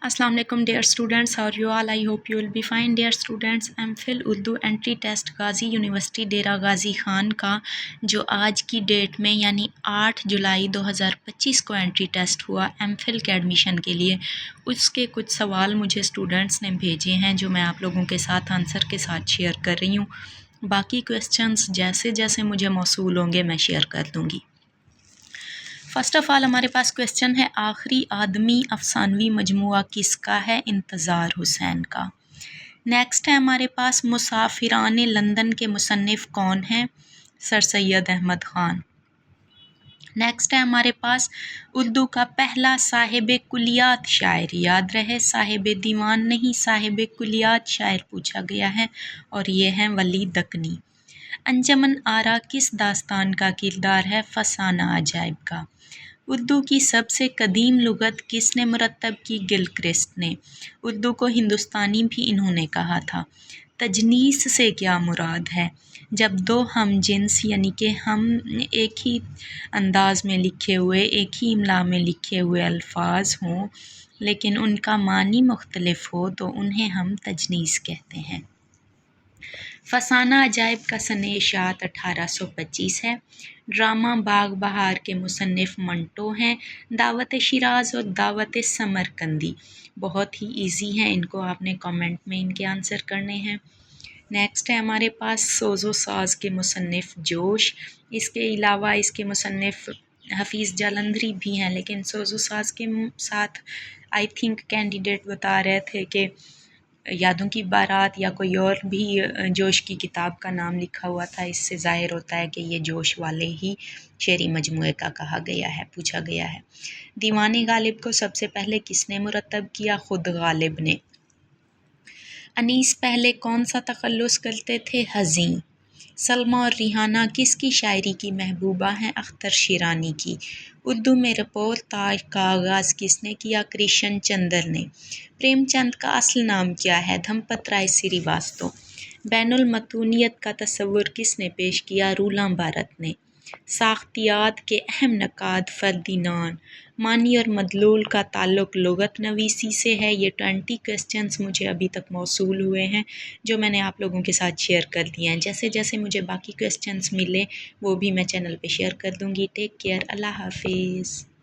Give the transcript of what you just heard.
Assalamu alaikum dear students, how are you all? I hope you will be fine dear students. MPhil Urdu entry test Ghazi university Dera Ghazi Khan का जो आज की date में यानी 8 जुलाई 2025 को एंट्री टेस्ट हुआ MPhil के एडमिशन के लिए, उसके कुछ सवाल मुझे स्टूडेंट्स ने भेजे हैं जो मैं आप लोगों के साथ आंसर के साथ शेयर कर रही हूँ। बाकी क्वेश्चंस जैसे जैसे मुझे मौसूल होंगे मैं शेयर कर दूँगी। फ़र्स्ट ऑफ़ ऑल हमारे पास क्वेश्चन है, आखिरी आदमी अफसानवी मजमुआ किसका है? इंतज़ार हुसैन का। नेक्स्ट है हमारे पास, मुसाफिरान लंदन के मुसन्निफ़ कौन हैं? सर सैयद अहमद ख़ान। नेक्स्ट है हमारे पास, उर्दू का पहला साहिब कुलियात शायर, याद रहे साहिब दीवान नहीं साहिब कुलियात शायर पूछा गया है और ये हैं वली दकनी। अंजमन आरा किस दास्तान का किरदार है? फसाना अजाइब का। उर्दू की सबसे कदीम लुग़त किसने मुरतब की? गिलक्रिस्ट ने। उर्दू को हिंदुस्तानी भी इन्होंने कहा था। तजनीस से क्या मुराद है? जब दो हम जिन्स यानी कि हम एक ही अंदाज में लिखे हुए, एक ही इमला में लिखे हुए अल्फाज हों लेकिन उनका मानी मुख्तलिफ हो तो उन्हें हम तजनीस कहते हैं। फसाना अजाइब का सने इशात 1825 है। ड्रामा बाग बहार के मुसन्निफ़ मंटो हैं। दावत शिराज और दावत समरकंदी बहुत ही इजी हैं, इनको आपने कमेंट में इनके आंसर करने हैं। नेक्स्ट है हमारे पास, सोज़ो साज़ के मुसन्निफ़ जोश। इसके अलावा इसके मुसन्निफ़ हफ़ीज़ जालंधरी भी हैं, लेकिन सोज़ो साज़ के साथ आई थिंक कैंडिडेट बता रहे थे कि यादों की बारात या कोई और भी जोश की किताब का नाम लिखा हुआ था। इससे ज़ाहिर होता है कि ये जोश वाले ही शेरी मजमूए का कहा गया है, पूछा गया है। दीवाने गालिब को सबसे पहले किसने मुरतब किया? खुद गालिब ने। अनीस पहले कौन सा तखल्लुस करते थे? हज़ीं। सलमा और रिहाना किसकी शायरी की महबूबा हैं? अख्तर शिरानी की। उर्दू में रपोर ताज का आगाज़ किसने किया? कृष्ण चंद्र ने। प्रेमचंद का असल नाम क्या है? धमपत राय श्रीवास्तव। बैनुल मतूनियत का तस्वुर किसने पेश किया? रूलां भारत ने। साख्तियात के अहम नकाद फर्दिनान। मानी और मदलूल का ताल्लुक़ लुग़त नवीसी से है। ये 20 क्वेश्चंस मुझे अभी तक मौसूल हुए हैं जो मैंने आप लोगों के साथ शेयर कर दिए हैं। जैसे जैसे मुझे बाकी क्वेश्चंस मिले वो भी मैं चैनल पे शेयर कर दूँगी। टेक केयर, अल्लाह हाफिज़।